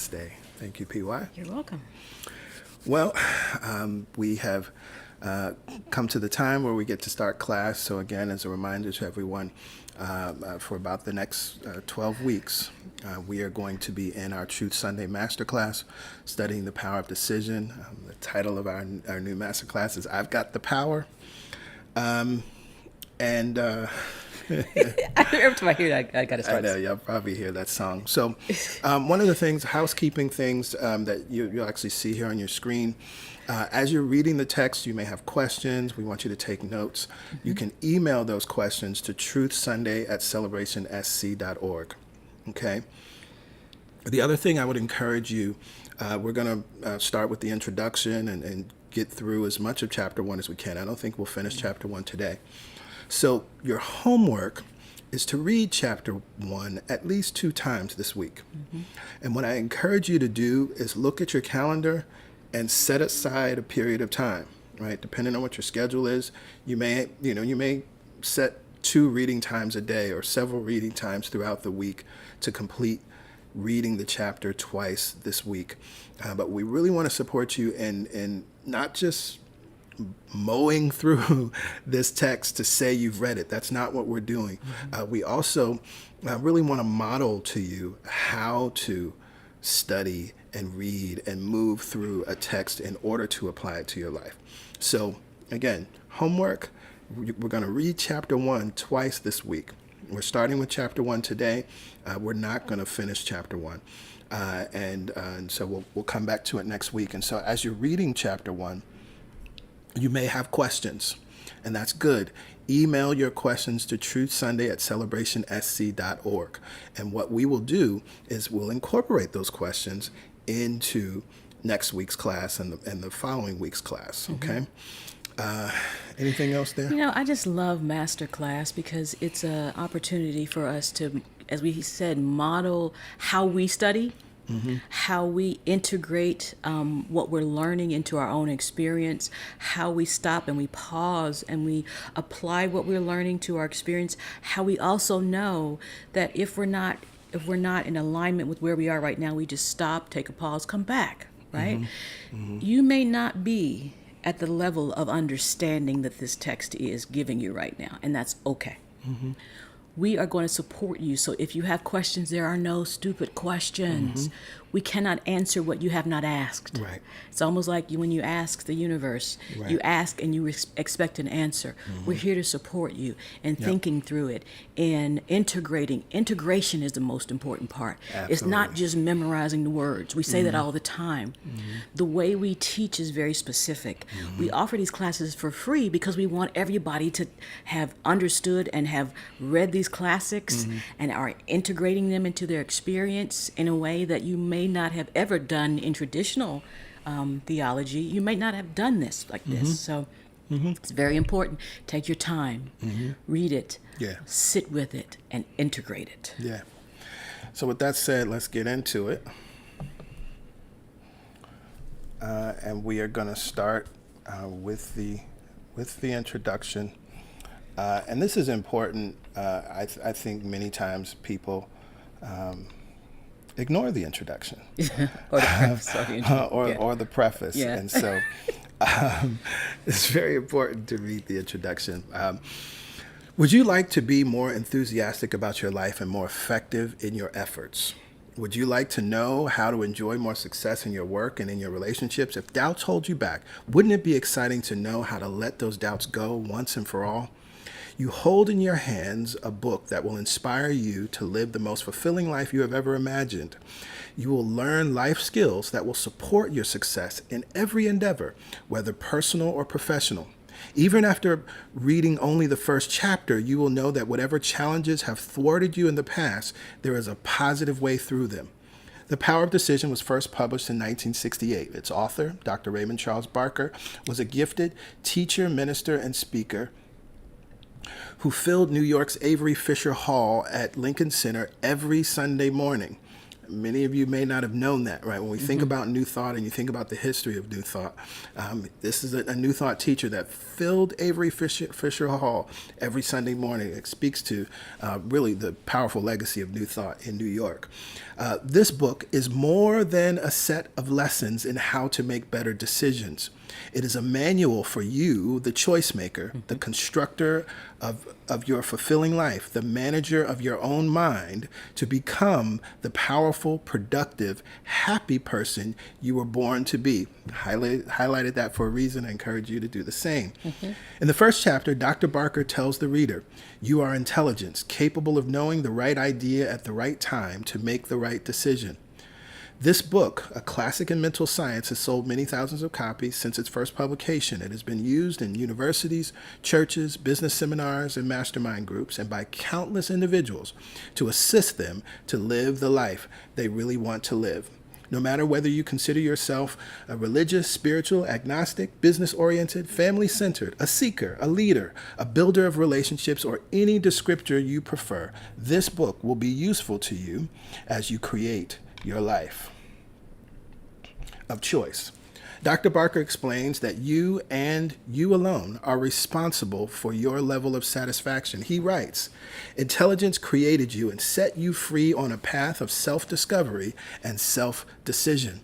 Namaste. Thank you, PY. You're welcome. Well, we have come to the time where we get to start class. So again, as a reminder to everyone, for about the next 12 weeks, we are going to be in our Truth Sunday Masterclass, studying the power of decision. The title of our new masterclass is I've Got the Power. Every time I hear that, I got to start. I know, you'll probably hear that song. So one of the things, housekeeping things that you'll actually see here on your screen, as you're reading the text, you may have questions. We want you to take notes. Mm-hmm. You can email those questions to truthsunday@celebrationsc.org. Okay? The other thing I would encourage you, we're going to start with the introduction and get through as much of chapter 1 as we can. I don't think we'll finish chapter 1 today. So your homework is to read chapter 1 at least 2 times this week. Mm-hmm. And what I encourage you to do is look at your calendar and set aside a period of time, right? Depending on what your schedule is, you may set 2 reading times a day or several reading times throughout the week to complete reading the chapter twice this week. But we really want to support you in not just mowing through this text to say you've read it. That's not what we're doing. Mm-hmm. We also really want to model to you how to study and read and move through a text in order to apply it to your life. So again, homework, we're going to read chapter 1 twice this week. We're starting with chapter 1 today. We're not going to finish chapter 1. And so we'll come back to it next week. And so as you're reading chapter 1, you may have questions, and that's good. Email your questions to truthsunday@celebrationsc.org. And what we will do is we'll incorporate those questions into next week's class and the following week's class, okay? Anything else there? I just love Master Class because it's an opportunity for us to, as we said, model how we study. Mm-hmm. How we integrate what we're learning into our own experience, how we stop and we pause and we apply what we're learning to our experience, how we also know that if we're not in alignment with where we are right now, we just stop, take a pause, come back, right? Mm-hmm. Mm-hmm. You may not be at the level of understanding that this text is giving you right now, and that's okay. Mm-hmm. We are going to support you. So if you have questions, there are no stupid questions. Mm-hmm. We cannot answer what you have not asked. Right. It's almost like when you ask the universe, right. You ask and you expect an answer. Mm-hmm. We're here to support you in thinking through it and integrating. Integration is the most important part. Absolutely. It's not just memorizing the words. We say that all the time. Mm-hmm. The way we teach is very specific. Mm-hmm. We offer these classes for free because we want everybody to have understood and have read these classics and are integrating them into their experience in a way that you may not have ever done in traditional theology. You may not have done this like this. So it's very important. Take your time, read it, sit with it, and integrate it. Yeah. So with that said, let's get into it. And we are going to start with the introduction. And this is important. I think many times people ignore the introduction or the preface, or the preface. Yeah. And so it's very important to read the introduction. Would you like to be more enthusiastic about your life and more effective in your efforts? Would you like to know how to enjoy more success in your work and in your relationships? If doubts hold you back, wouldn't it be exciting to know how to let those doubts go once and for all? You hold in your hands a book that will inspire you to live the most fulfilling life you have ever imagined. You will learn life skills that will support your success in every endeavor, whether personal or professional. Even after reading only the first chapter, you will know that whatever challenges have thwarted you in the past, there is a positive way through them. The Power of Decision was first published in 1968. Its author, Dr. Raymond Charles Barker, was a gifted teacher, minister, and speaker who filled New York's Avery Fisher Hall at Lincoln Center every Sunday morning. Many of you may not have known that, right? When we think about New Thought and you think about the history of New Thought, this is a New Thought teacher that filled Avery Fisher Hall every Sunday morning. It speaks to really the powerful legacy of New Thought in New York. This book is more than a set of lessons in how to make better decisions. It is a manual for you, the choice maker, the constructor of your fulfilling life, the manager of your own mind, to become the powerful, productive, happy person you were born to be. Highlighted that for a reason. I encourage you to do the same. In the first chapter, Dr. Barker tells the reader, you are intelligence, capable of knowing the right idea at the right time to make the right decision. This book, a classic in mental science, has sold many thousands of copies since its first publication. It has been used in universities, churches, business seminars, and mastermind groups, and by countless individuals to assist them to live the life they really want to live. No matter whether you consider yourself a religious, spiritual, agnostic, business-oriented, family-centered, a seeker, a leader, a builder of relationships, or any descriptor you prefer, this book will be useful to you as you create your life of choice. Dr. Barker explains that you and you alone are responsible for your level of satisfaction. He writes, intelligence created you and set you free on a path of self-discovery and self-decision.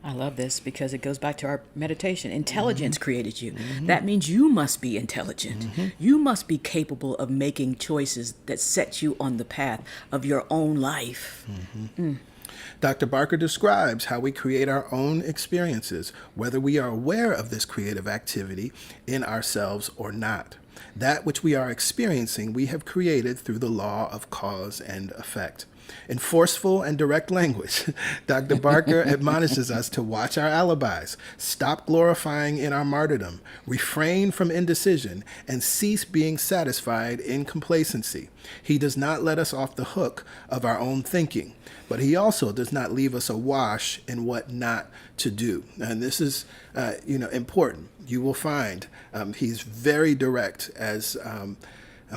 I love this because it goes back to our meditation. Intelligence created you. That means you must be intelligent. You must be capable of making choices that set you on the path of your own life. Dr. Barker describes how we create our own experiences, whether we are aware of this creative activity in ourselves or not. That which we are experiencing, we have created through the law of cause and effect. In forceful and direct language, Dr. Barker admonishes us to watch our alibis, stop glorifying in our martyrdom, refrain from indecision, and cease being satisfied in complacency. He does not let us off the hook of our own thinking, but he also does not leave us awash in what not to do. And this is, important. You will find he's very direct, as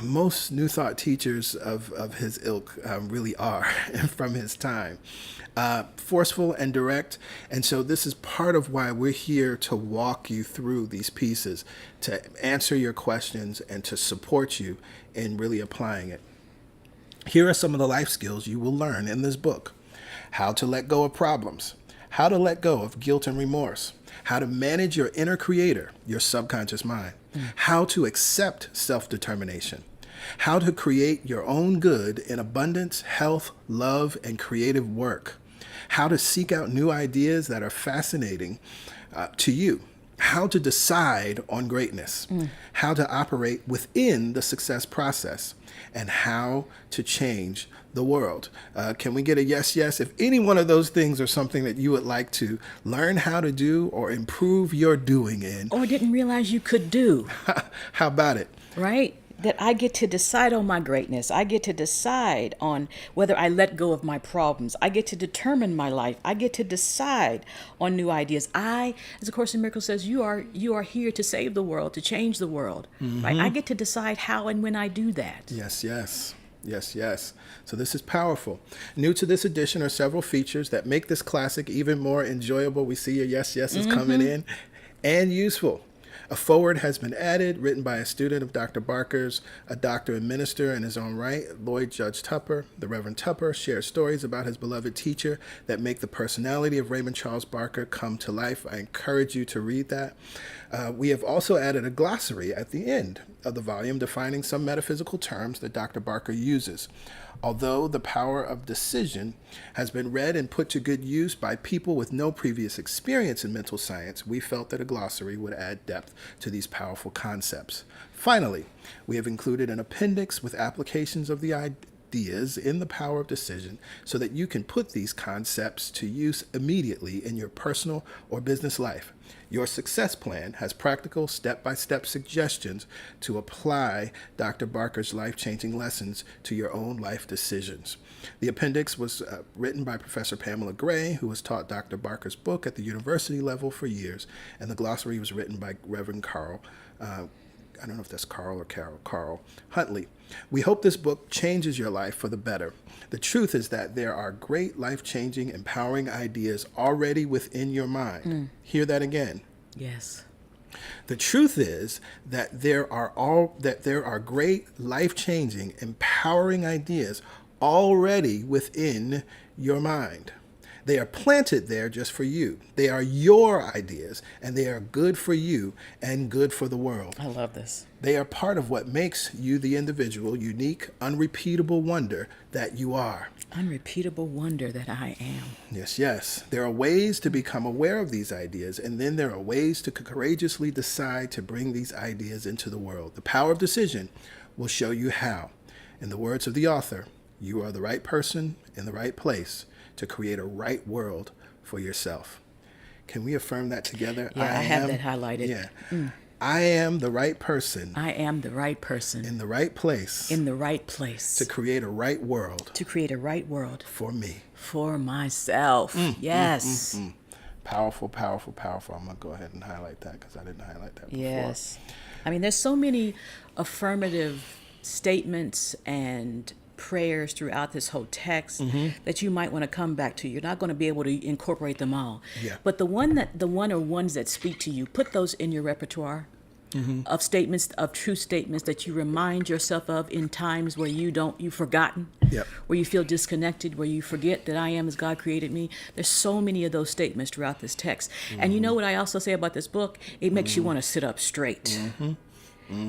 most New Thought teachers of his ilk really are from his time. Forceful and direct. And so this is part of why we're here to walk you through these pieces, to answer your questions and to support you in really applying it. Here are some of the life skills you will learn in this book. How to let go of problems. How to let go of guilt and remorse. How to manage your inner creator, your subconscious mind. How to accept self-determination. How to create your own good in abundance, health, love, and creative work. How to seek out new ideas that are fascinating to you. How to decide on greatness. How to operate within the success process. And how to change the world. Can we get a yes, yes? If any one of those things are something that you would like to learn how to do or improve your doing in. Or didn't realize you could do. How about it? Right? That I get to decide on my greatness. I get to decide on whether I let go of my problems. I get to determine my life. I get to decide on new ideas. As A Course in Miracles says, you are here to save the world, to change the world. Right? I get to decide how and when I do that. Yes, yes. Yes, yes. So this is powerful. New to this edition are several features that make this classic even more enjoyable. We see your yes, yes is coming in, and useful. A foreword has been added, written by a student of Dr. Barker's, a doctor and minister in his own right, Lloyd Judge Tupper. The Reverend Tupper shares stories about his beloved teacher that make the personality of Raymond Charles Barker come to life. I encourage you to read that. We have also added a glossary at the end of the volume defining some metaphysical terms that Dr. Barker uses. Although the power of decision has been read and put to good use by people with no previous experience in mental science, we felt that a glossary would add depth to these powerful concepts. Finally, we have included an appendix with applications of the ideas in the power of decision so that you can put these concepts to use immediately in your personal or business life. Your success plan has practical step-by-step suggestions to apply Dr. Barker's life-changing lessons to your own life decisions. The appendix was written by Professor Pamela Gray, who has taught Dr. Barker's book at the university level for years, and the glossary was written by Reverend Carl I don't know if that's Carl or Carl Huntley. We hope this book changes your life for the better. The truth is that there are great life-changing, empowering ideas already within your mind. Hear that again. Yes. The truth is that there are great, life-changing, empowering ideas already within your mind. They are planted there just for you. They are your ideas, and they are good for you and good for the world. I love this. They are part of what makes you the individual, unique, unrepeatable wonder that you are. Unrepeatable wonder that I am. Yes, yes. There are ways to become aware of these ideas, and then there are ways to courageously decide to bring these ideas into the world. The power of decision will show you how. In the words of the author, you are the right person in the right place to create a right world for yourself. Can we affirm that together? Yeah, I have that highlighted. Yeah. I am the right person. I am the right person. In the right place. In the right place. To create a right world. To create a right world. For me. For myself. Yes. Powerful, powerful, powerful. I'm going to go ahead and highlight that because I didn't highlight that before. Yes. I mean, there's so many affirmative statements and prayers throughout this whole text that you might want to come back to. You're not going to be able to incorporate them all. Yeah. But the one or ones that speak to you, put those in your repertoire of statements, of true statements that you remind yourself of in times where you've forgotten, Yep. where you feel disconnected, where you forget that I am as God created me. There's so many of those statements throughout this text. And you know what I also say about this book? It makes you want to sit up straight.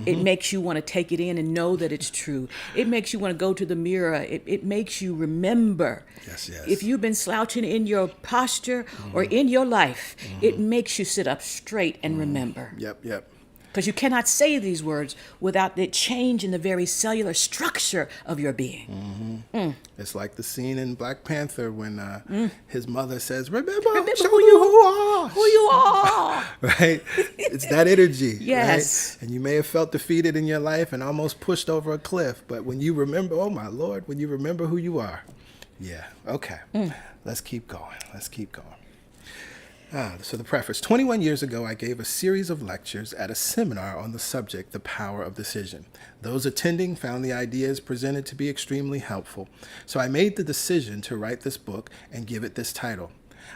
It makes you want to take it in and know that it's true. It makes you want to go to the mirror. It makes you remember. Yes, yes. If you've been slouching in your posture or in your life, it makes you sit up straight and remember. Yep. Because you cannot say these words without the change in the very cellular structure of your being. It's like the scene in Black Panther when his mother says, remember show who you who are. Who you are. Right? It's that energy. Yes. Right? And you may have felt defeated in your life and almost pushed over a cliff. But when you remember, oh my Lord, when you remember who you are. Yeah. Okay. Let's keep going. So the preface. 21 years ago, I gave a series of lectures at a seminar on the subject, The Power of Decision. Those attending found the ideas presented to be extremely helpful. So I made the decision to write this book and give it this title.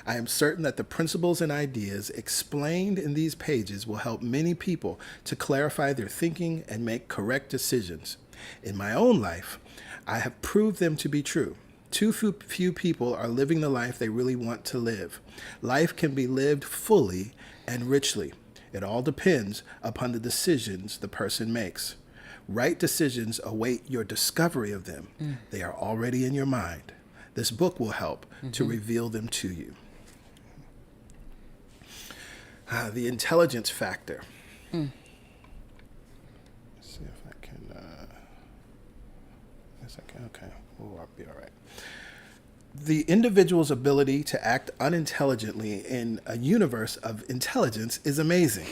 I am certain that the principles and ideas explained in these pages will help many people to clarify their thinking and make correct decisions. In my own life, I have proved them to be true. Too few people are living the life they really want to live. Life can be lived fully and richly. It all depends upon the decisions the person makes. Right decisions await your discovery of them. They are already in your mind. This book will help to reveal them to you. The intelligence factor. Let's see if I can. Okay. I'll be all right. The individual's ability to act unintelligently in a universe of intelligence is amazing.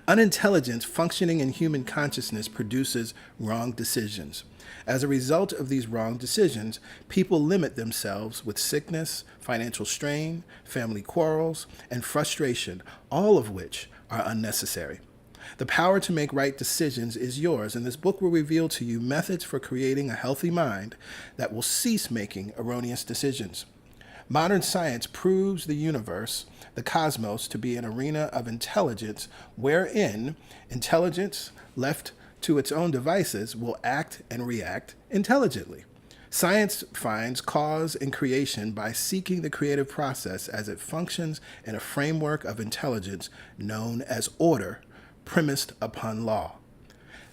Unintelligence functioning in human consciousness produces wrong decisions. As a result of these wrong decisions, people limit themselves with sickness, financial strain, family quarrels, and frustration, all of which are unnecessary. The power to make right decisions is yours, and this book will reveal to you methods for creating a healthy mind that will cease making erroneous decisions. Modern science proves the universe, the cosmos, to be an arena of intelligence wherein intelligence, left to its own devices, will act and react intelligently. Science finds cause and creation by seeking the creative process as it functions in a framework of intelligence known as order, premised upon law.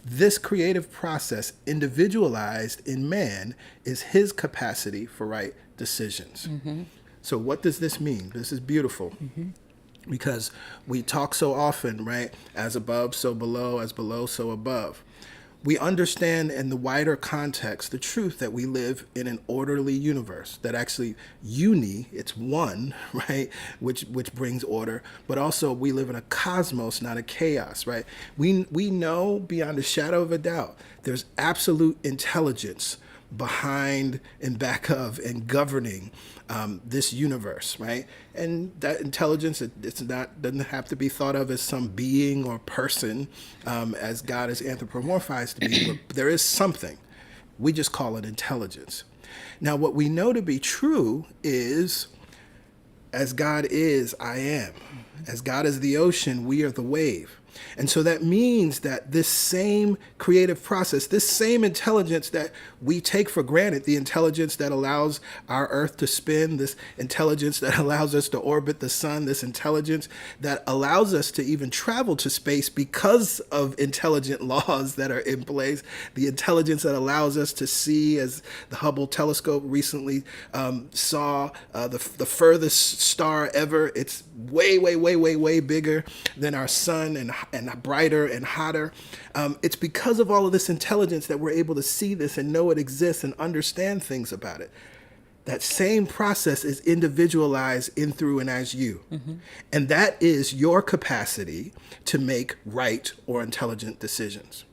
This creative process, individualized in man, is his capacity for right decisions. So what does this mean? This is beautiful. Because we talk so often, right? As above, so below, as below, so above. We understand in the wider context the truth that we live in an orderly universe, that actually it's one, right, which brings order, but also we live in a cosmos, not a chaos, right? We know beyond a shadow of a doubt there's absolute intelligence behind and back of and governing this universe, right? And that intelligence, doesn't have to be thought of as some being or person as God is anthropomorphized to be, but there is something. We just call it intelligence. Now, what we know to be true is, as God is, I am. As God is the ocean, we are the wave. And so that means that this same creative process, this same intelligence that we take for granted, the intelligence that allows our earth to spin, this intelligence that allows us to orbit the sun, this intelligence that allows us to even travel to space because of intelligent laws that are in place, the intelligence that allows us to see, as the Hubble telescope recently saw, the furthest star ever. It's way bigger than our sun and brighter and hotter. It's because of all of this intelligence that we're able to see this and know it exists and understand things about it. That same process is individualized in, through, and as you. Mm-hmm. And that is your capacity to make right or intelligent decisions.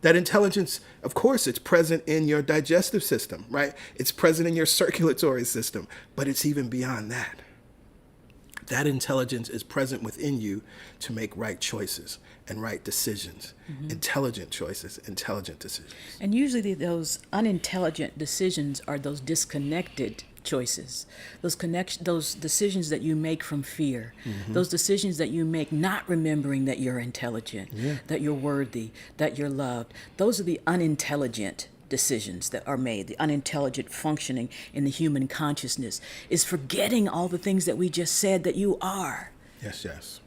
That intelligence, of course, it's present in your digestive system, right? It's present in your circulatory system, but it's even beyond that. That intelligence is present within you to make right choices and right decisions, intelligent choices, intelligent decisions. And usually those unintelligent decisions are those disconnected choices, those decisions that you make from fear, those decisions that you make not remembering that you're intelligent, that you're worthy, that you're loved. Those are the unintelligent decisions that are made. The unintelligent functioning in the human consciousness is forgetting all the things that we just said that you are. Yes.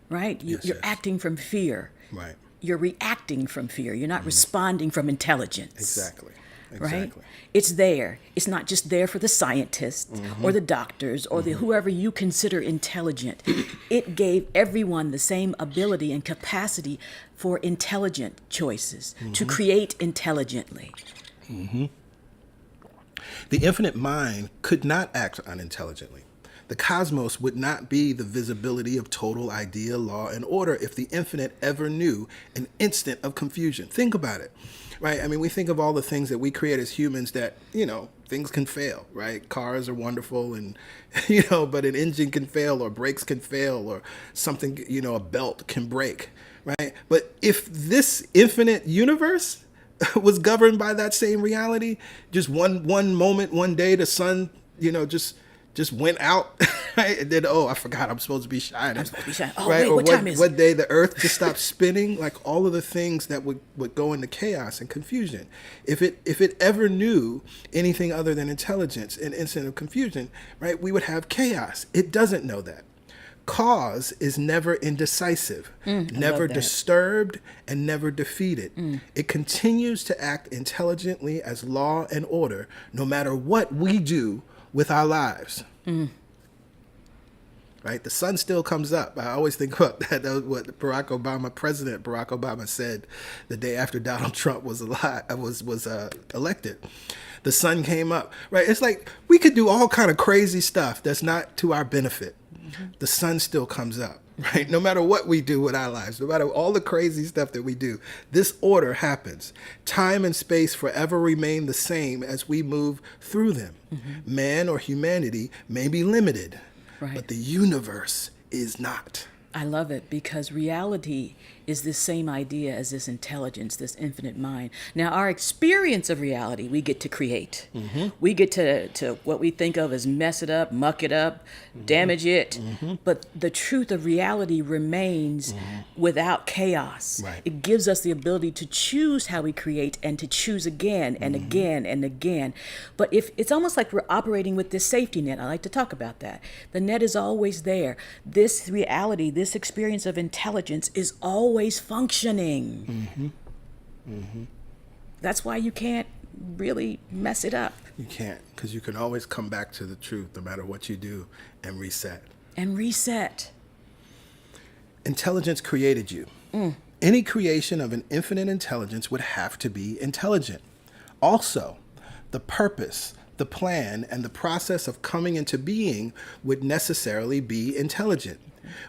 Right? You're acting from fear. Right. You're reacting from fear. You're not responding from intelligence. Exactly. Right? It's there. It's not just there for the scientists or the doctors or the whoever you consider intelligent. It gave everyone the same ability and capacity for intelligent choices, to create intelligently. The infinite mind could not act unintelligently. The cosmos would not be the visibility of total idea, law, and order if the infinite ever knew an instant of confusion. Think about it, right? I mean, we think of all the things that we create as humans that, things can fail, right? Cars are wonderful and, but an engine can fail or brakes can fail or something, a belt can break, right? But if this infinite universe was governed by that same reality, just one moment, one day, the sun, just went out, right? And then, I forgot I'm supposed to be shining. Oh, right? wait, Or what time is it? what day the earth just stopped spinning, like all of the things that would go into chaos and confusion. If it ever knew anything other than intelligence and instant of confusion, right, we would have chaos. It doesn't know that. Cause is never indecisive, never disturbed, and never defeated. It continues to act intelligently as law and order, no matter what we do with our lives. Right? The sun still comes up. I always think about that. That was what President Barack Obama said the day after Donald Trump was elected. The sun came up. Right? It's like we could do all kind of crazy stuff that's not to our benefit. The sun still comes up. Right? No matter what we do with our lives, no matter all the crazy stuff that we do, this order happens. Time and space forever remain the same as we move through them. Man or humanity may be limited, but the universe is not. I love it because reality is the same idea as this intelligence, this infinite mind. Now, our experience of reality, we get to create. We get to what we think of as mess it up, muck it up, damage it. But the truth of reality remains without chaos. Right. It gives us the ability to choose how we create and to choose again and again and again. But if it's almost like we're operating with this safety net. I like to talk about that. The net is always there. This reality, this experience of intelligence is always functioning. That's why you can't really mess it up. You can't, because you can always come back to the truth no matter what you do and reset. Intelligence created you. Any creation of an infinite intelligence would have to be intelligent. Also, the purpose, the plan, and the process of coming into being would necessarily be intelligent.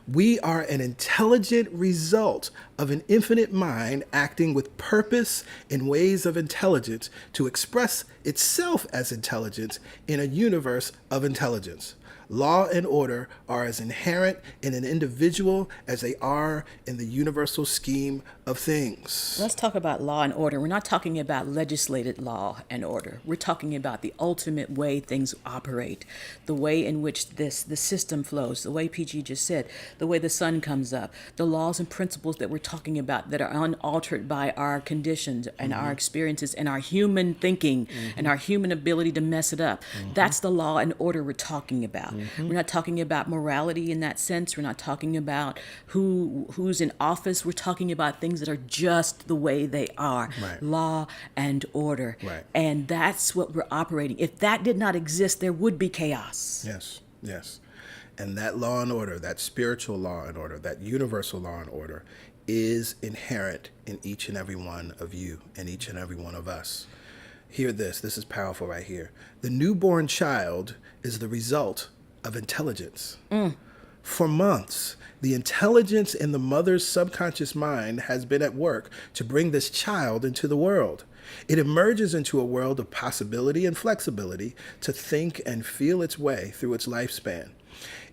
We are an intelligent result of an infinite mind acting with purpose in ways of intelligence to express itself as intelligence in a universe of intelligence. Law and order are as inherent in an individual as they are in the universal scheme of things. Let's talk about law and order. We're not talking about legislated law and order. We're talking about the ultimate way things operate, the way in which the system flows, the way PG just said, the way the sun comes up, the laws and principles that we're talking about that are unaltered by our conditions and our experiences and our human thinking and our human ability to mess it up. That's the law and order we're talking about. We're not talking about morality in that sense. We're not talking about who's in office. We're talking about things that are just the way they are. Right. Law and order. Right. And that's what we're operating. If that did not exist, there would be chaos. Yes, yes. And that law and order, that spiritual law and order, that universal law and order is inherent in each and every one of you and each and every one of us. Hear this. This is powerful right here. The newborn child is the result of intelligence. For months, the intelligence in the mother's subconscious mind has been at work to bring this child into the world. It emerges into a world of possibility and flexibility to think and feel its way through its lifespan.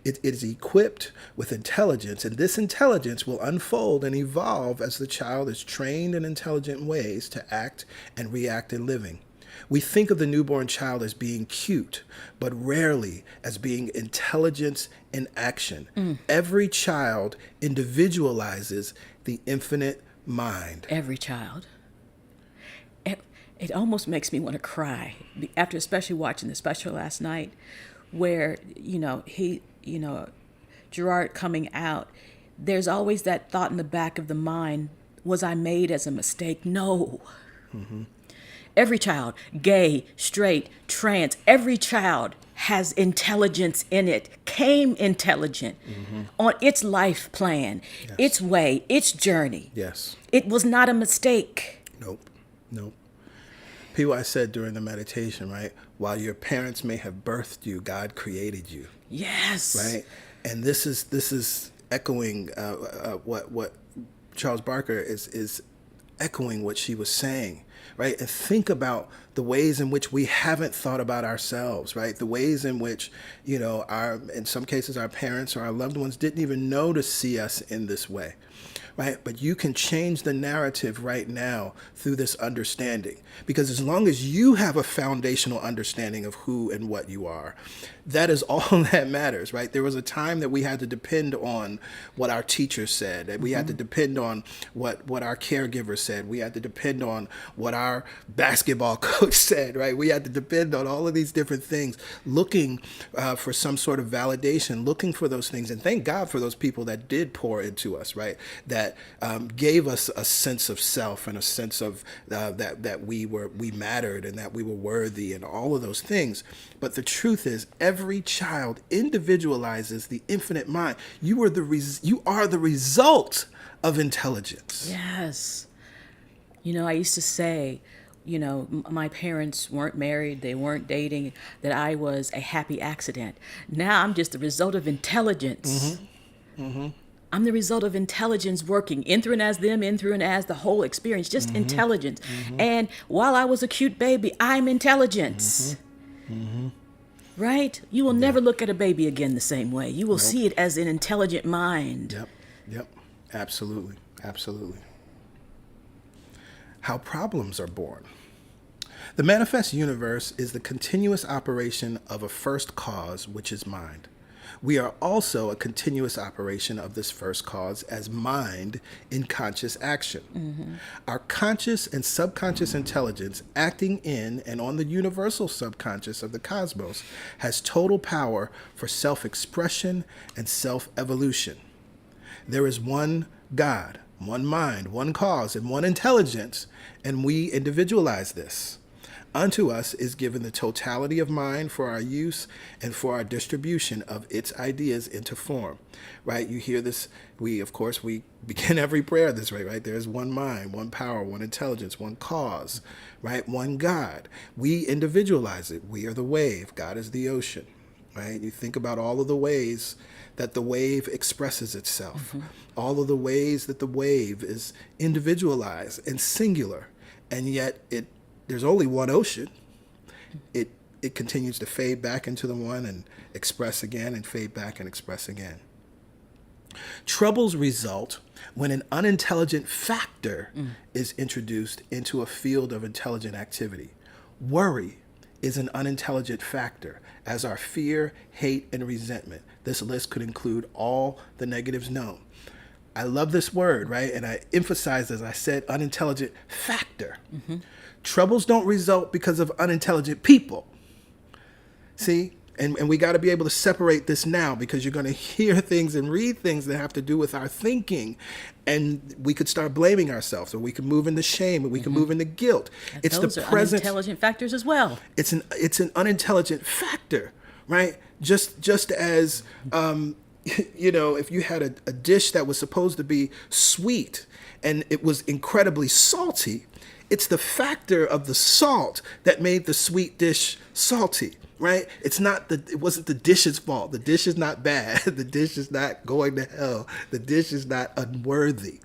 It is equipped with intelligence, and this intelligence will unfold and evolve as the child is trained in intelligent ways to act and react in living. We think of the newborn child as being cute, but rarely as being intelligence in action. Every child individualizes the infinite mind. Every child. It almost makes me want to cry after, especially watching the special last night, where Gerard coming out. There's always that thought in the back of the mind: was I made as a mistake? No. Every child, gay, straight, trans, every child has intelligence in it, came intelligent on its life plan, its way, its journey. Yes. It was not a mistake. Nope. Nope. People, I said during the meditation, right? While your parents may have birthed you, God created you. Yes. Right. And this is echoing what Charles Barker is echoing what she was saying. Right? And think about the ways in which we haven't thought about ourselves, right? The ways in which, in some cases, our parents or our loved ones didn't even know to see us in this way, right? But you can change the narrative right now through this understanding, because as long as you have a foundational understanding of who and what you are, that is all that matters, right? There was a time that we had to depend on what our teachers said, that we had to depend on what our caregiver said. We had to depend on what our basketball coach said, right? We had to depend on all of these different things, looking for some sort of validation, looking for those things. And thank God for those people that did pour into us, right? That gave us a sense of self and a sense of that we mattered and that we were worthy and all of those things. But the truth is, every child individualizes the infinite mind. You are the result of intelligence. Yes. I used to say, my parents weren't married, they weren't dating, that I was a happy accident. Now I'm just the result of intelligence. I'm the result of intelligence working in through and as them, in through and as the whole experience, just intelligence. And while I was a cute baby, I'm intelligence. Right? You will never look at a baby again the same way. You will see it as an intelligent mind. Yep. Absolutely. How problems are born. The manifest universe is the continuous operation of a first cause, which is mind. We are also a continuous operation of this first cause as mind in conscious action. Our conscious and subconscious intelligence acting in and on the universal subconscious of the cosmos has total power for self-expression and self-evolution. There is one God, one mind, one cause, and one intelligence, and we individualize this. Unto us is given the totality of mind for our use and for our distribution of its ideas into form, right? You hear this, we begin every prayer this way, right? There is one mind, one power, one intelligence, one cause, right? One God. We individualize it. We are the wave. God is the ocean. right? You think about all of the ways that the wave expresses itself, all of the ways that the wave is individualized and singular, and yet there's only one ocean. It continues to fade back into the one and express again and fade back and express again. Troubles result when an unintelligent factor is introduced into a field of intelligent activity. Worry is an unintelligent factor, as are fear, hate, and resentment. This list could include all the negatives known. I love this word, right? And I emphasize, as I said, unintelligent factor. Troubles don't result because of unintelligent people. See? And we got to be able to separate this now, because you're going to hear things and read things that have to do with our thinking. And we could start blaming ourselves, or we could move into shame, or we can move into guilt. And It's those the are present. unintelligent factors as well. It's an unintelligent factor, right? Just as, if you had a dish that was supposed to be sweet and it was incredibly salty, it's the factor of the salt that made the sweet dish salty. Right? It wasn't the dish's fault. The dish is not bad. The dish is not going to hell. The dish is not unworthy.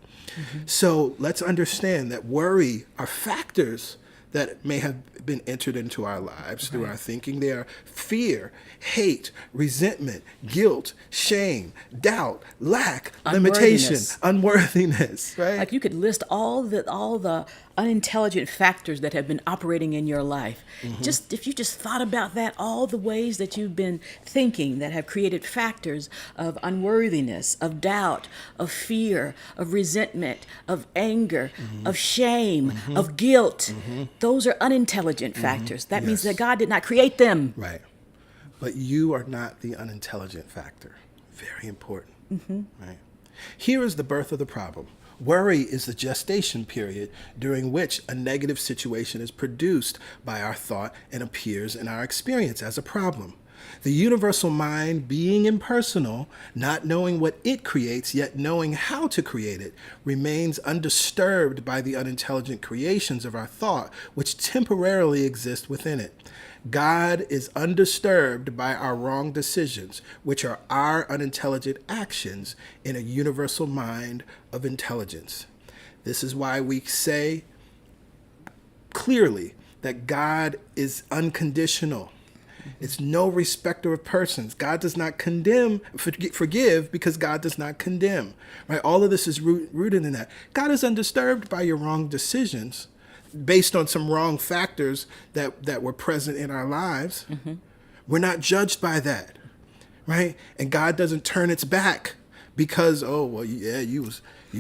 So let's understand that worry are factors that may have been entered into our lives through our thinking. They are fear, hate, resentment, guilt, shame, doubt, lack, limitation, unworthiness, right? Like you could list all the unintelligent factors that have been operating in your life. Just if you just thought about that, all the ways that you've been thinking that have created factors of unworthiness, of doubt, of fear, of resentment, of anger, of shame, of guilt. Those are unintelligent factors. That means that God did not create them. Right. But you are not the unintelligent factor. Very important. Right. Here is the birth of the problem. Worry is the gestation period during which a negative situation is produced by our thought and appears in our experience as a problem. The universal mind, being impersonal, not knowing what it creates, yet knowing how to create it, remains undisturbed by the unintelligent creations of our thought, which temporarily exist within it. God is undisturbed by our wrong decisions, which are our unintelligent actions in a universal mind of intelligence. This is why we say clearly that God is unconditional. It's no respecter of persons. God does not forgive because God does not condemn. Right? All of this is rooted in that. God is undisturbed by your wrong decisions based on some wrong factors that were present in our lives. We're not judged by that, right? And God doesn't turn its back because, you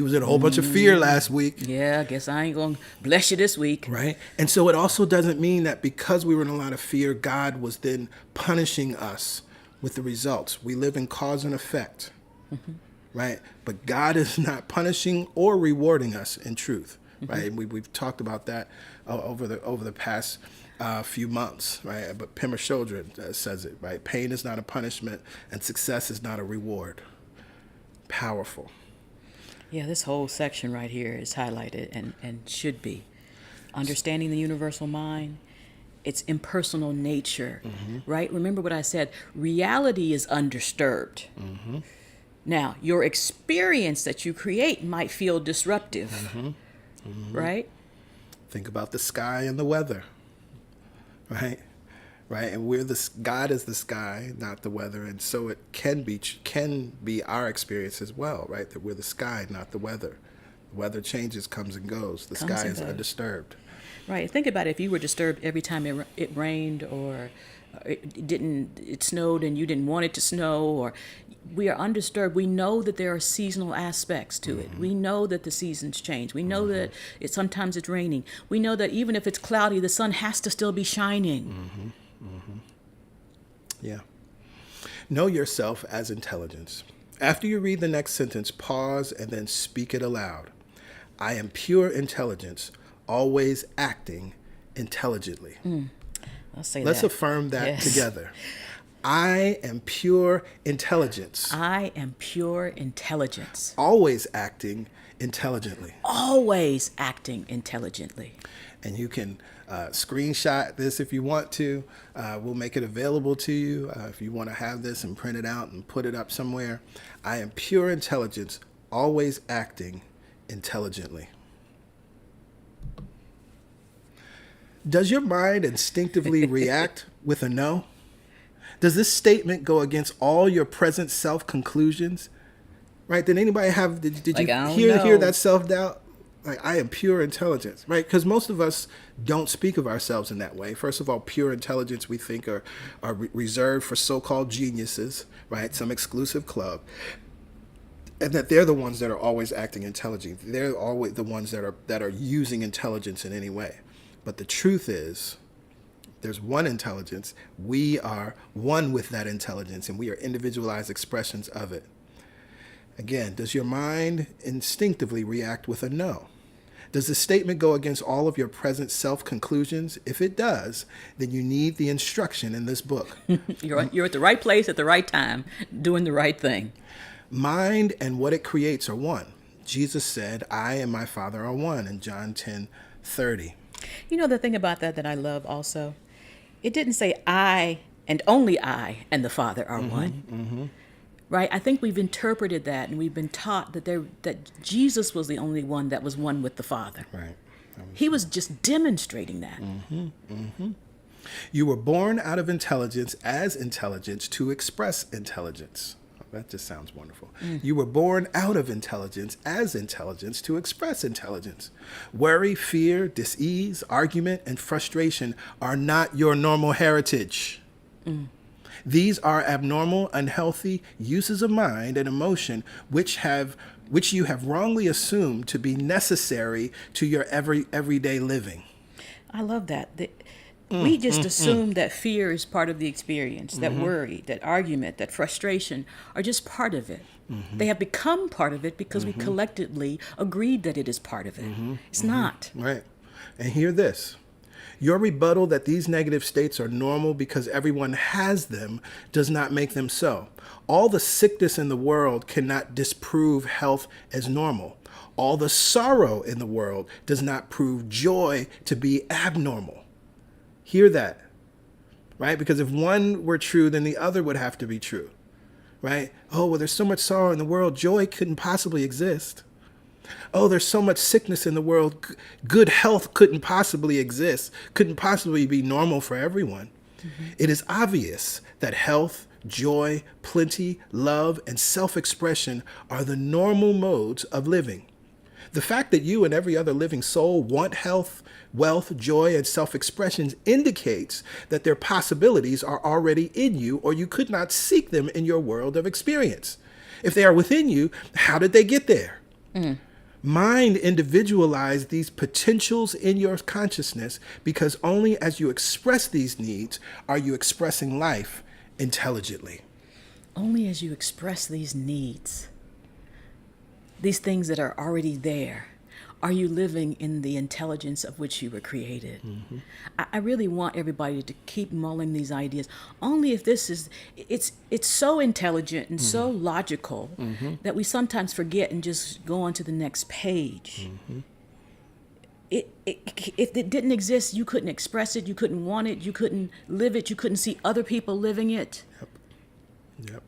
was in a whole bunch of fear last week. Yeah, I guess I ain't going to bless you this week. Right? And so it also doesn't mean that because we were in a lot of fear, God was then punishing us with the results. We live in cause and effect, right? But God is not punishing or rewarding us in truth. Right, and we've talked about that over the past few months, right? But Pema Chodron says it, right? Pain is not a punishment, and success is not a reward. Powerful. Yeah, this whole section right here is highlighted and should be. Understanding the universal mind, its impersonal nature, right? Remember what I said, reality is undisturbed. Now, your experience that you create might feel disruptive. Right? Think about the sky and the weather, right? And God is the sky, not the weather, and so it can be our experience as well, right? That we're the sky, not the weather. The weather changes, comes and goes. The sky is undisturbed. Right. Think about it. If you were disturbed every time it rained, or it snowed and you didn't want it to snow, or we are undisturbed. We know that there are seasonal aspects to it. We know that the seasons change. We know that sometimes it's raining. We know that even if it's cloudy, the sun has to still be shining. Yeah. Know yourself as intelligence. After you read the next sentence, pause and then speak it aloud. I am pure intelligence, always acting intelligently. Let's affirm that together. I am pure intelligence. I am pure intelligence. Always acting intelligently. Always acting intelligently. And you can Screenshot this if you want to. We'll make it available to you if you want to have this and print it out and put it up somewhere. I am pure intelligence, always acting intelligently. Does your mind instinctively react with a no? Does this statement go against all your present self-conclusions? Right? Did anybody have, did you hear that self-doubt? Like, I am pure intelligence, right? Because most of us don't speak of ourselves in that way. First of all, pure intelligence we think are reserved for so-called geniuses, right? Some exclusive club. And that they're the ones that are always acting intelligent. They're always the ones that are using intelligence in any way. But the truth is, there's one intelligence. We are one with that intelligence, and we are individualized expressions of it. Again, does your mind instinctively react with a no? Does the statement go against all of your present self-conclusions? If it does, then you need the instruction in this book. You're at the right place at the right time, doing the right thing. Mind and what it creates are one. Jesus said, I and my Father are one in John 10:30. You know the thing about that I love also? It didn't say I and only I and the Father are one. Mm-hmm. Right? I think we've interpreted that, and we've been taught that Jesus was the only one that was one with the Father. Right. He was just demonstrating that. Mm-hmm. Mm-hmm. You were born out of intelligence as intelligence to express intelligence. That just sounds wonderful. You were born out of intelligence as intelligence to express intelligence. Worry, fear, dis-ease, argument, and frustration are not your normal heritage. These are abnormal, unhealthy uses of mind and emotion which you have wrongly assumed to be necessary to your everyday living. I love that. We just assume that fear is part of the experience, that worry, that argument, that frustration are just part of it. They have become part of it because we collectively agreed that it is part of it. It's not. Right. And hear this. Your rebuttal that these negative states are normal because everyone has them does not make them so. All the sickness in the world cannot disprove health as normal. All the sorrow in the world does not prove joy to be abnormal. Hear that, right? Because if one were true, then the other would have to be true, right? Oh, well, there's so much sorrow in the world, joy couldn't possibly exist. Oh, there's so much sickness in the world, good health couldn't possibly exist, couldn't possibly be normal for everyone. It is obvious that health, joy, plenty, love, and self-expression are the normal modes of living. The fact that you and every other living soul want health, wealth, joy, and self-expressions indicates that their possibilities are already in you, or you could not seek them in your world of experience. If they are within you, how did they get there? Mind individualized these potentials in your consciousness because only as you express these needs are you expressing life intelligently. Only as you express these needs, these things that are already there, are you living in the intelligence of which you were created? I really want everybody to keep mulling these ideas. Only if this is, it's so intelligent and so logical that we sometimes forget and just go on to the next page. If it didn't exist, you couldn't express it, you couldn't want it, you couldn't live it, you couldn't see other people living it. Yep.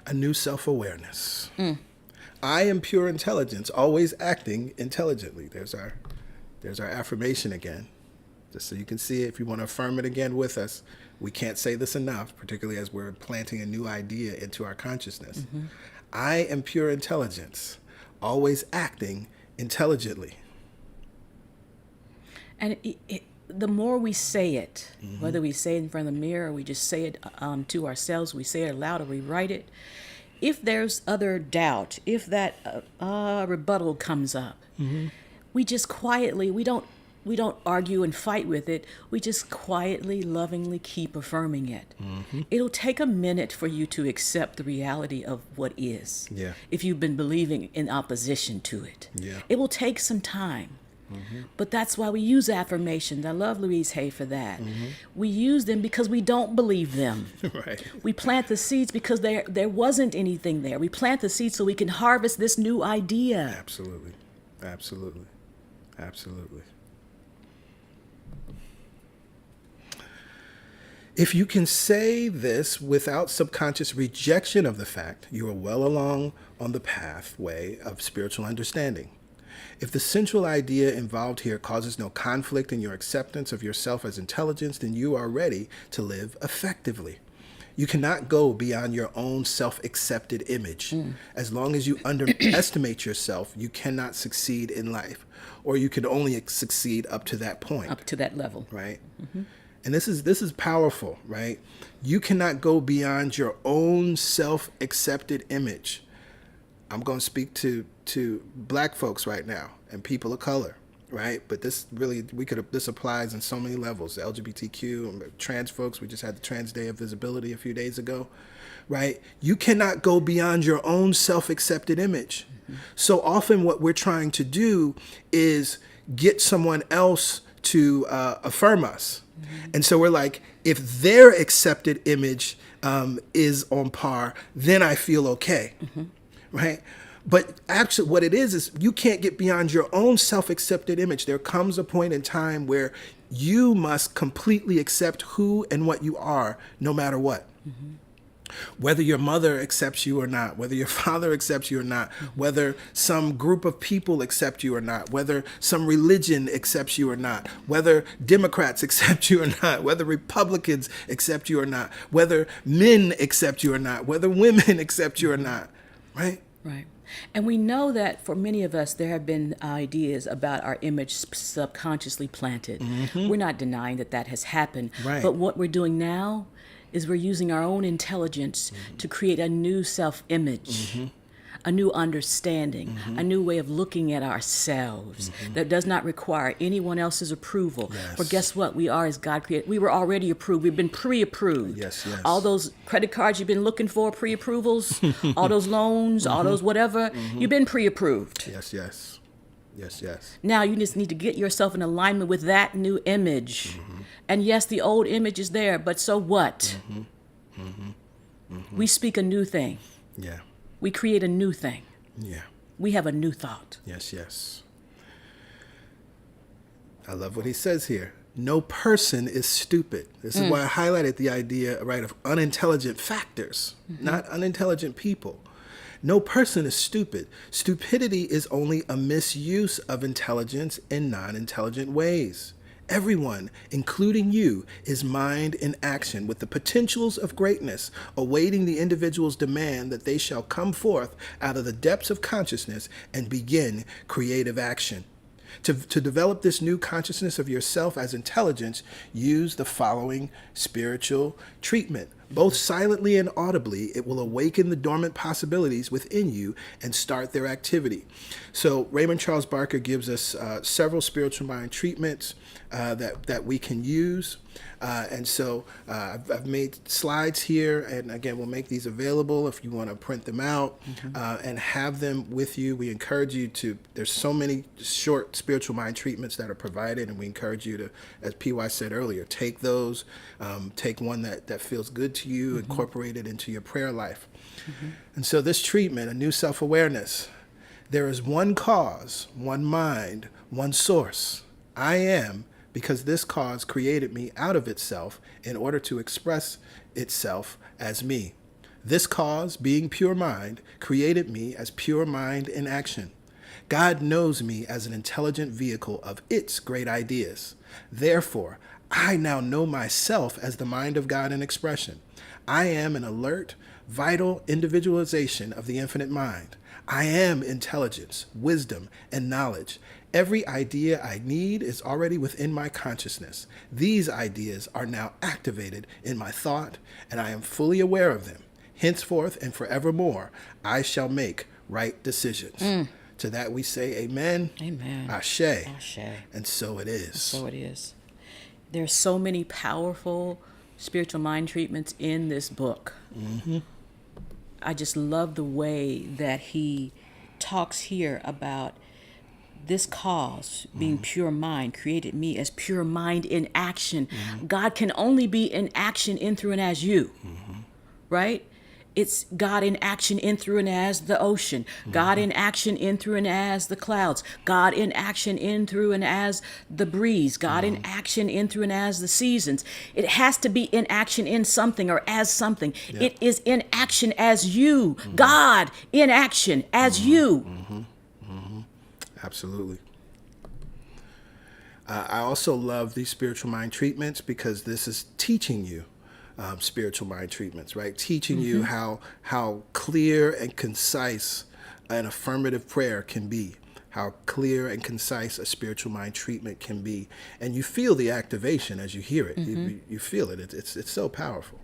A new self-awareness. I am pure intelligence, always acting intelligently. There's our affirmation again. Just so you can see it, if you want to affirm it again with us. We can't say this enough, particularly as we're planting a new idea into our consciousness. I am pure intelligence, always acting intelligently. And the more we say it, whether we say it in front of the mirror or we just say it to ourselves, we say it aloud or we write it, if there's other doubt, if that rebuttal comes up, we just quietly, we don't argue and fight with it. We just quietly, lovingly keep affirming it. It'll take a minute for you to accept the reality of what is. If you've been believing in opposition to it. It will take some time. But that's why we use affirmations. I love Louise Hay for that. We use them because we don't believe them. We plant the seeds because there wasn't anything there. We plant the seeds so we can harvest this new idea. Absolutely. Absolutely. Absolutely. If you can say this without subconscious rejection of the fact, you are well along on the pathway of spiritual understanding. If the central idea involved here causes no conflict in your acceptance of yourself as intelligence, then you are ready to live effectively. You cannot go beyond your own self-accepted image. As long as you underestimate yourself, you cannot succeed in life, or you can only succeed up to that point. Up to that level. Right? And this is powerful, right? You cannot go beyond your own self-accepted image. I'm going to speak to black folks right now and people of color, right? But this really, this applies in so many levels. The LGBTQ, and trans folks, we just had the Trans Day of Visibility a few days ago, right? You cannot go beyond your own self-accepted image. So often what we're trying to do is get someone else to affirm us. And so we're like, if their accepted image is on par, then I feel okay, right? But actually what it is you can't get beyond your own self-accepted image. There comes a point in time where you must completely accept who and what you are, no matter what. Whether your mother accepts you or not, whether your father accepts you or not, whether some group of people accept you or not, whether some religion accepts you or not, whether Democrats accept you or not, whether Republicans accept you or not, whether men accept you or not, whether women accept you or not, right? Right. And we know that for many of us, there have been ideas about our image subconsciously planted. We're not denying that that has happened. Right. But what we're doing now is we're using our own intelligence to create a new self-image, a new understanding, a new way of looking at ourselves that does not require anyone else's approval. Yes. For guess what? We are as God created. We were already approved. We've been pre-approved. Yes, yes. All those credit cards you've been looking for, pre-approvals, all those loans, all those whatever, you've been pre-approved. Yes, yes. Yes, yes. Now you just need to get yourself in alignment with that new image. And yes, the old image is there, but so what? We speak a new thing. Yeah. We create a new thing. Yeah. We have a new thought. Yes, yes. I love what he says here. No person is stupid. This is why I highlighted the idea, right, of unintelligent factors, not unintelligent people. No person is stupid. Stupidity is only a misuse of intelligence in non-intelligent ways. Everyone, including you, is mind in action with the potentials of greatness, awaiting the individual's demand that they shall come forth out of the depths of consciousness and begin creative action. To develop this new consciousness of yourself as intelligence, use the following spiritual treatment. Both silently and audibly, it will awaken the dormant possibilities within you and start their activity. So Raymond Charles Barker gives us several spiritual mind treatments that we can use. And so I've made slides here, and again, we'll make these available if you want to print them out and have them with you. We encourage you to, there's so many short spiritual mind treatments that are provided, and we encourage you to, as PY said earlier, take those, take one that feels good to you, incorporate it into your prayer life. And so this treatment, a new self-awareness, there is one cause, one mind, one source. I am, because this cause created me out of itself in order to express itself as me. This cause, being pure mind, created me as pure mind in action. God knows me as an intelligent vehicle of its great ideas. Therefore, I now know myself as the mind of God in expression. I am an alert, vital individualization of the infinite mind. I am intelligence, wisdom, and knowledge. Every idea I need is already within my consciousness. These ideas are now activated in my thought, and I am fully aware of them. Henceforth and forevermore, I shall make right decisions. To that we say amen. Amen. Ashe. Ashe. And so it is. So it is. There's so many powerful spiritual mind treatments in this book. I just love the way that he talks here about this cause, being pure mind, created me as pure mind in action. God can only be in action in, through, and as you, right? It's God in action in, through, and as the ocean. God in action in, through, and as the clouds. God in action in, through, and as the breeze. God in action in, through, and as the seasons. It has to be in action in something or as something. Yep. It is in action as you. God in action as you. Absolutely. I also love these spiritual mind treatments because this is teaching you spiritual mind treatments, right? Teaching you how clear and concise an affirmative prayer can be, how clear and concise a spiritual mind treatment can be. And you feel the activation as you hear it. You feel it. It's so powerful.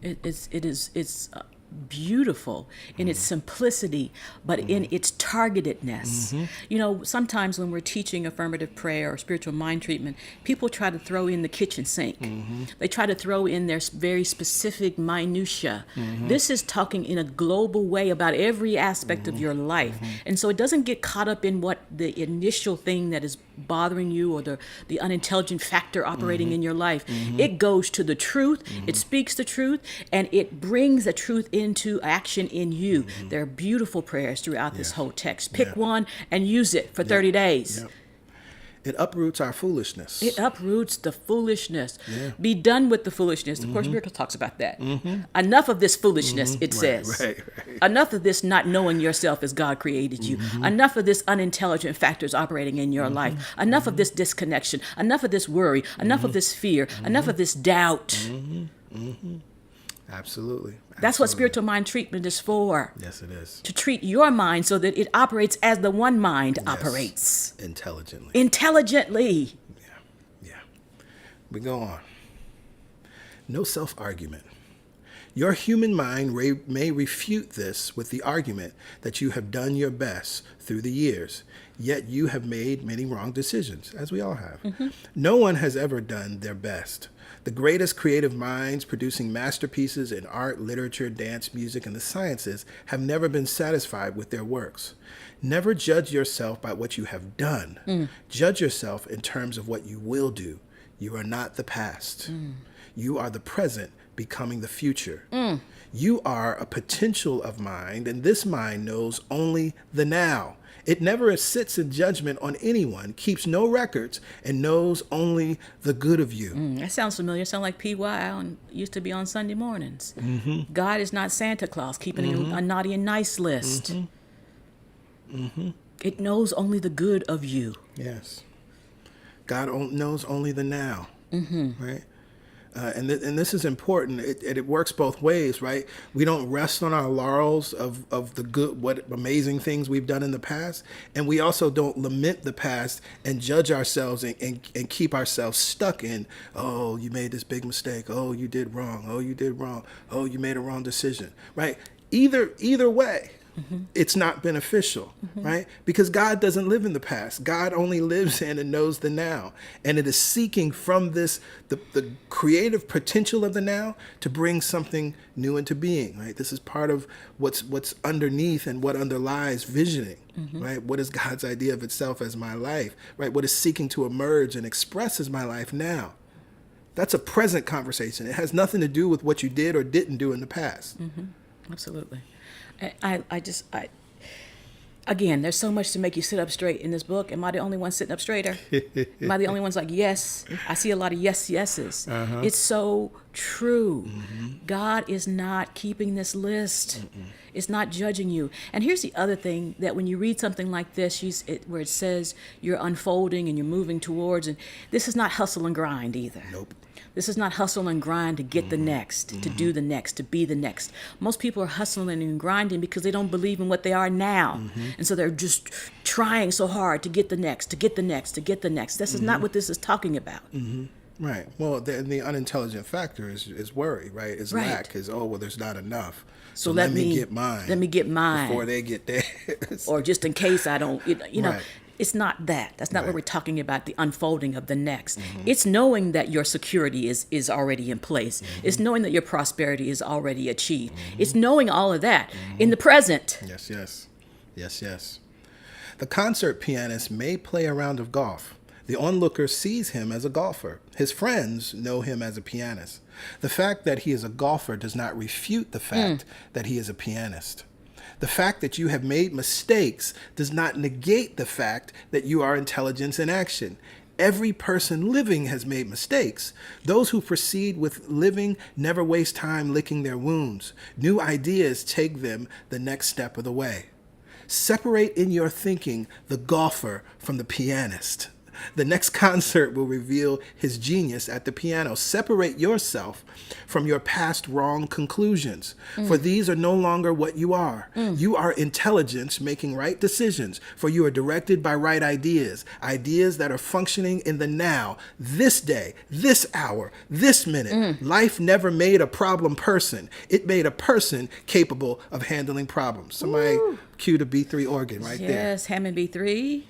It's beautiful in its simplicity, but in its targetedness. You know, sometimes when we're teaching affirmative prayer or spiritual mind treatment, people try to throw in the kitchen sink. They try to throw in their very specific minutia. This is talking in a global way about every aspect of your life. And so it doesn't get caught up in what the initial thing that is bothering you or the unintelligent factor operating in your life. It goes to the truth, it speaks the truth, and it brings the truth into action in you. There are beautiful prayers throughout this whole text. Pick one and use it for 30 days. It uproots our foolishness. It uproots the foolishness. Be done with the foolishness. Of course, Miracle talks about that. Enough of this foolishness, it says. Right. Enough of this not knowing yourself as God created you. Enough of this unintelligent factors operating in your life. Enough of this disconnection. Enough of this worry. Enough of this fear. Enough of this doubt. Absolutely. That's what spiritual mind treatment is for. Yes, it is. To treat your mind so that it operates as the one mind operates. Intelligently. Intelligently. Yeah. We go on. No self-argument. Your human mind may refute this with the argument that you have done your best through the years, yet you have made many wrong decisions, as we all have. No one has ever done their best. The greatest creative minds producing masterpieces in art, literature, dance, music, and the sciences have never been satisfied with their works. Never judge yourself by what you have done. Judge yourself in terms of what you will do. You are not the past. You are the present becoming the future. You are a potential of mind, and this mind knows only the now. It never sits in judgment on anyone, keeps no records, and knows only the good of you. That sounds familiar. It sounds like PY and used to be on Sunday mornings. God is not Santa Claus keeping a naughty and nice list. It knows only the good of you. Yes. God knows only the now, right? And this is important. It works both ways, right? We don't rest on our laurels of the good, what amazing things we've done in the past. And we also don't lament the past and judge ourselves and keep ourselves stuck in, oh, you made this big mistake. Oh, you did wrong. Oh, you did wrong. Oh, you made a wrong decision, right? Either way. It's not beneficial, right? Because God doesn't live in the past. God only lives in and knows the now. And it is seeking from this, the creative potential of the now to bring something new into being, right? This is part of what's underneath and what underlies visioning, right? What is God's idea of itself as my life, right? What is seeking to emerge and express as my life now? That's a present conversation. It has nothing to do with what you did or didn't do in the past. Absolutely. Again, there's so much to make you sit up straight in this book. Am I the only one sitting up straighter? Am I the only one's like, yes? I see a lot of yeses. It's so true. God is not keeping this list. It's not judging you. And here's the other thing, that when you read something like this, where it says you're unfolding and you're moving towards, and this is not hustle and grind either. Nope. This is not hustle and grind to get the next, to do the next, to be the next. Most people are hustling and grinding because they don't believe in what they are now. And so they're just trying so hard to get the next, to get the next, to get the next. This is not what this is talking about. Right. Well, the unintelligent factor is worry, right? Is lack, is, there's not enough. So let me get mine. Let me get mine. Before they get theirs. Or just in case I don't, you know. Right. It's not that. That's not what we're talking about, the unfolding of the next. It's knowing that your security is already in place. It's knowing that your prosperity is already achieved. It's knowing all of that in the present. Yes. The concert pianist may play a round of golf. The onlooker sees him as a golfer. His friends know him as a pianist. The fact that he is a golfer does not refute the fact that he is a pianist. The fact that you have made mistakes does not negate the fact that you are intelligence in action. Every person living has made mistakes. Those who proceed with living never waste time licking their wounds. New ideas take them the next step of the way. Separate in your thinking the golfer from the pianist. The next concert will reveal his genius at the piano. Separate yourself from your past wrong conclusions, for these are no longer what you are. You are intelligence making right decisions, for you are directed by right ideas, ideas that are functioning in the now, this day, this hour, this minute. Life never made a problem person. It made a person capable of handling problems. Somebody cue the B3 organ right there. Yes, Hammond B3.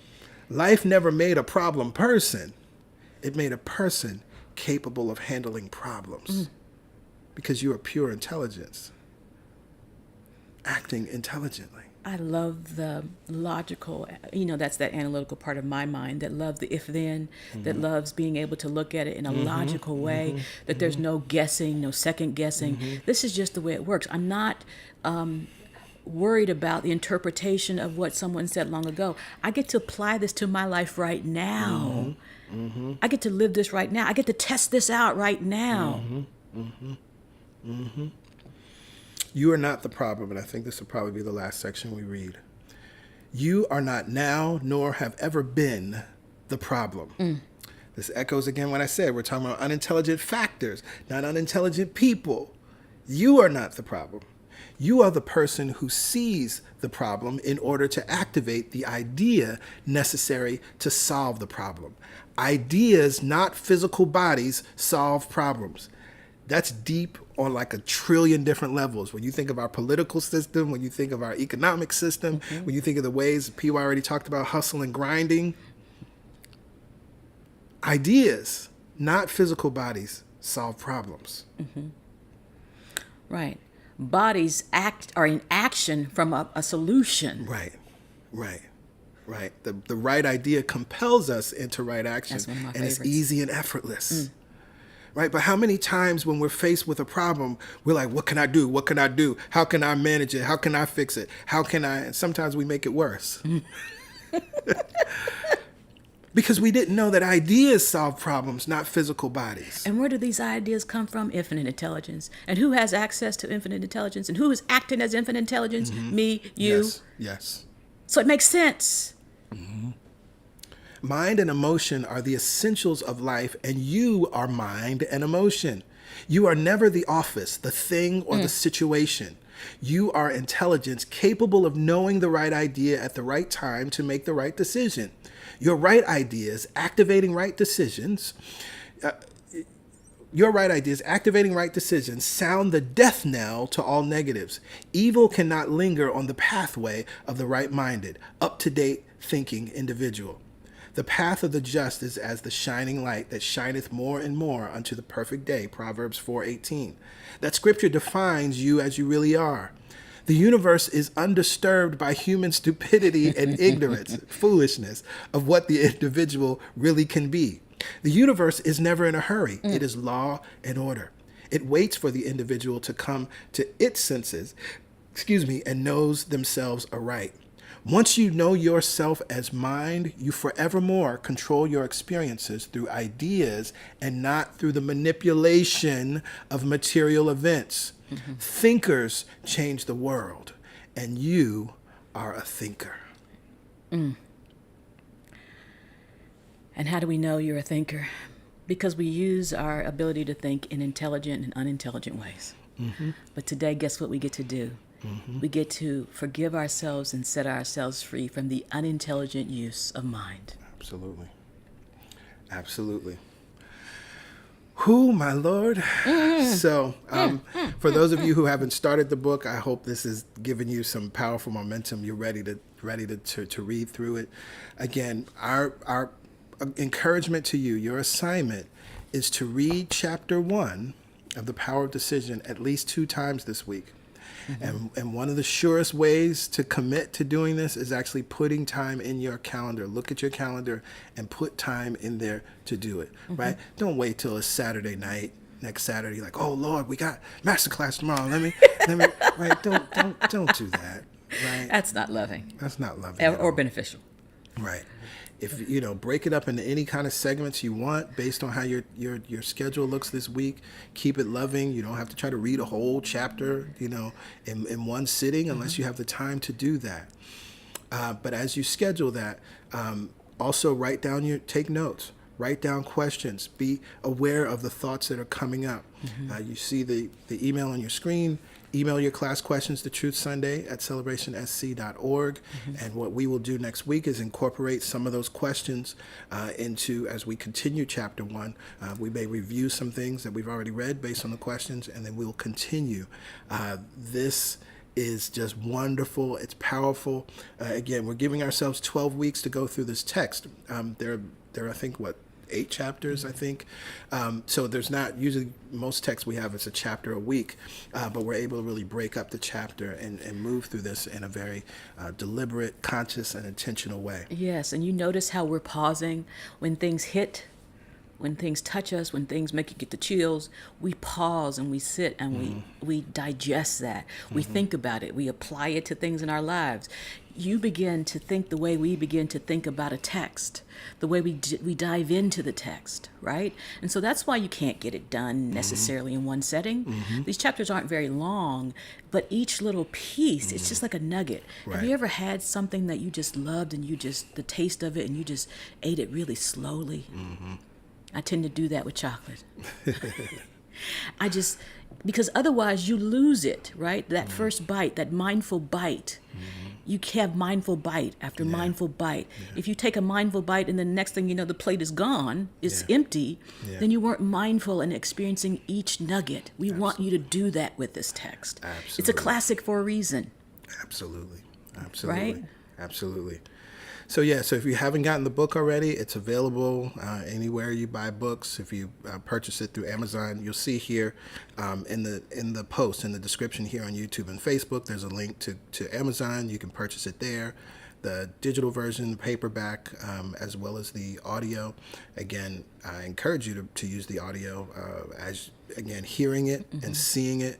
Life never made a problem person. It made a person capable of handling problems. Because you are pure intelligence. Acting intelligently. I love the logical, that's that analytical part of my mind that loves the if-then, that loves being able to look at it in a logical way, that there's no guessing, no second guessing. This is just the way it works. I'm not worried about the interpretation of what someone said long ago. I get to apply this to my life right now. I get to live this right now. I get to test this out right now. You are not the problem, and I think this will probably be the last section we read. You are not now, nor have ever been, the problem. This echoes again what I said. We're talking about unintelligent factors, not unintelligent people. You are not the problem. You are the person who sees the problem in order to activate the idea necessary to solve the problem. Ideas, not physical bodies, solve problems. That's deep on like a trillion different levels. When you think of our political system, when you think of our economic system, when you think of the ways PY already talked about hustle and grinding, ideas, not physical bodies, solve problems. Right. Bodies are in action from a solution. Right. The right idea compels us into right action. That's one of my and it's favorites. easy and effortless. Right? But how many times when we're faced with a problem, we're like, what can I do? What can I do? How can I manage it? How can I fix it? How can I? And sometimes we make it worse. Because we didn't know that ideas solve problems, not physical bodies. And where do these ideas come from? Infinite intelligence. And who has access to infinite intelligence? And who is acting as infinite intelligence? Me, you. Yes. So it makes sense. Mind and emotion are the essentials of life, and you are mind and emotion. You are never the office, the thing, or the situation. You are intelligence capable of knowing the right idea at the right time to make the right decision. Your right ideas, activating right decisions, sound the death knell to all negatives. Evil cannot linger on the pathway of the right-minded, up-to-date thinking individual. The path of the just is as the shining light that shineth more and more unto the perfect day, Proverbs 4:18. That scripture defines you as you really are. The universe is undisturbed by human stupidity and ignorance, foolishness of what the individual really can be. The universe is never in a hurry. It is law and order. It waits for the individual to come to its senses, and knows themselves aright. Once you know yourself as mind, you forevermore control your experiences through ideas and not through the manipulation of material events. Thinkers change the world, and you are a thinker. And how do we know you're a thinker? Because we use our ability to think in intelligent and unintelligent ways. But today, guess what we get to do? We get to forgive ourselves and set ourselves free from the unintelligent use of mind. Absolutely. Who, my Lord? So, for those of you who haven't started the book, I hope this has given you some powerful momentum. You're ready to read through it. Again, our encouragement to you, your assignment, is to read chapter 1 of The Power of Decision at least 2 times this week. And one of the surest ways to commit to doing this is actually putting time in your calendar. Look at your calendar and put time in there to do it, right? Don't wait till it's Saturday night, next Saturday, like, oh Lord, we got masterclass tomorrow. Let me, right? Don't do that, right? That's not loving. That's not loving at Or all. beneficial. Right. If break it up into any kind of segments you want based on how your schedule looks this week. Keep it loving. You don't have to try to read a whole chapter, in one sitting unless you have the time to do that. But as you schedule that, also take notes. Write down questions. Be aware of the thoughts that are coming up. You see the email on your screen. Email your class questions to truthsunday@celebrationsc.org. And what we will do next week is incorporate some of those questions into, as we continue chapter 1. We may review some things that we've already read based on the questions, and then we'll continue. This is just wonderful. It's powerful. Again, we're giving ourselves 12 weeks to go through this text. There are, I think, 8 chapters, I think. So there's not, usually most texts we have, it's a chapter a week, but we're able to really break up the chapter and move through this in a very deliberate, conscious, and intentional way. Yes, and you notice how we're pausing when things hit, when things touch us, when things make you get the chills. We pause and we sit and we digest that. We think about it. We apply it to things in our lives. You begin to think the way we begin to think about a text, the way we dive into the text, right? And so that's why you can't get it done necessarily in one setting. These chapters aren't very long, but each little piece, it's just like a nugget. Right. Have you ever had something that you just loved and the taste of it, and you just ate it really slowly? I tend to do that with chocolate. Because otherwise you lose it, right? That first bite, that mindful bite. You have mindful bite after mindful bite. If you take a mindful bite and then the next thing you know, the plate is gone, it's empty, then you weren't mindful and experiencing each nugget. We want you to do that with this text. Absolutely. It's a classic for a reason. Absolutely. Right? Absolutely. So if you haven't gotten the book already, it's available anywhere you buy books. If you purchase it through Amazon, you'll see here in the post, in the description here on YouTube and Facebook, there's a link to Amazon. You can purchase it there. The digital version, the paperback, as well as the audio. Again, I encourage you to use the audio. Hearing it and seeing it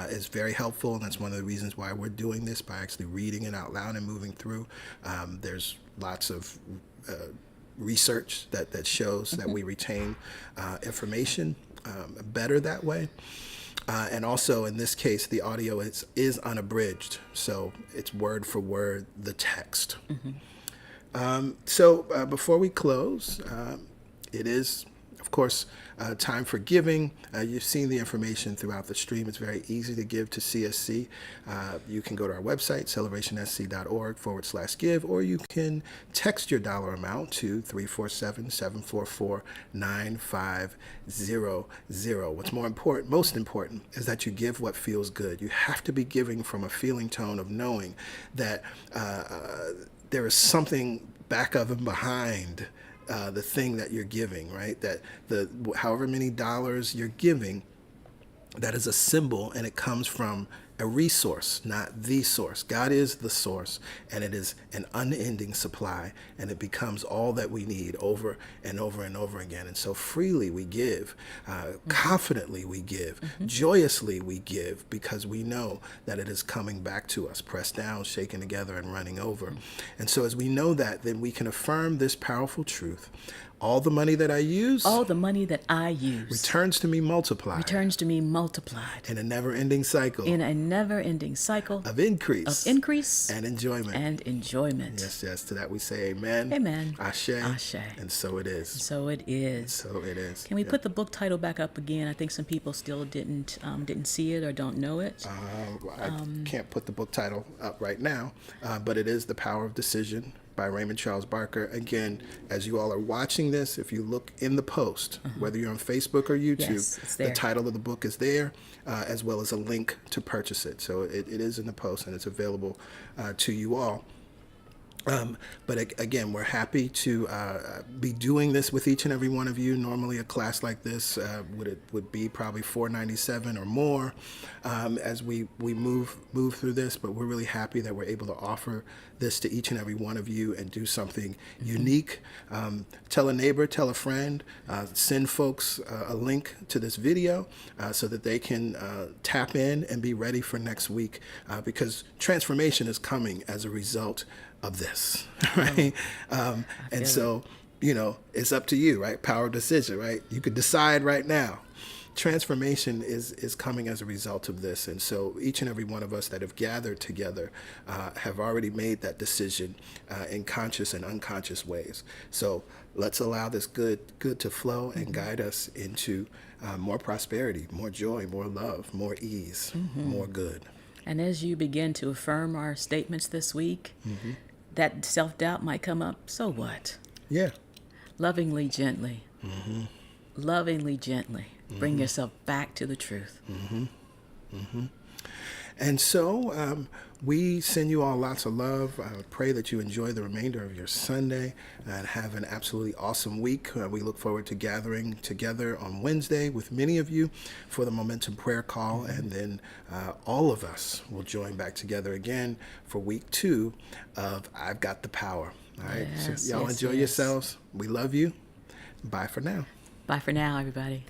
is very helpful, and that's one of the reasons why we're doing this, by actually reading it out loud and moving through. There's lots of research that shows that we retain information better that way. And also, in this case, the audio is unabridged, so it's word for word the text. Before we close, it is, of course, time for giving. You've seen the information throughout the stream. It's very easy to give to CSC. You can go to our website, celebrationsc.org/give, or you can text your dollar amount to 347-744-9500. What's most important is that you give what feels good. You have to be giving from a feeling tone of knowing that there is something back of and behind the thing that you're giving, right? That however many dollars you're giving, that is a symbol, and it comes from a resource, not the source. God is the source, and it is an unending supply, and it becomes all that we need over and over and over again. And so freely we give, confidently we give, joyously we give, because we know that it is coming back to us, pressed down, shaken together, and running over. And so as we know that, then we can affirm this powerful truth. All the money that I use, returns to me multiplied. In a never-ending cycle. Of increase. And enjoyment. Yes. To that we say amen. Amen. Ashe. And so it is. Can we put the book title back up again? I think some people still didn't see it or don't know it. I can't put the book title up right now, but it is The Power of Decision by Raymond Charles Barker. Again, as you all are watching this, if you look in the post, whether you're on Facebook or YouTube, the title of the book is there, as well as a link to purchase it. So it is in the post, and it's available to you all. Again, we're happy to be doing this with each and every one of you. Normally, a class like this would be probably $4.97 or more as we move through this. But we're really happy that we're able to offer this to each and every one of you and do something unique. Tell a neighbor, tell a friend, send folks a link to this video so that they can tap in and be ready for next week because transformation is coming as a result of this, right? And so, it's up to you, right? Power of decision, right? You could decide right now. Transformation is coming as a result of this. And so each and every one of us that have gathered together have already made that decision in conscious and unconscious ways. So let's allow this good to flow and guide us into more prosperity, more joy, more love, more ease, more good. And as you begin to affirm our statements this week, that self-doubt might come up. So what? Yeah. Lovingly, gently. Lovingly, gently. Bring yourself back to the truth. And so we send you all lots of love. I pray that you enjoy the remainder of your Sunday and have an absolutely awesome week. We look forward to gathering together on Wednesday with many of you for the Momentum Prayer Call. And then all of us will join back together again for week 2 of I've Got the Power. All right. Yes, So y'all enjoy yourselves. We love you. Bye for now. Bye for now, everybody.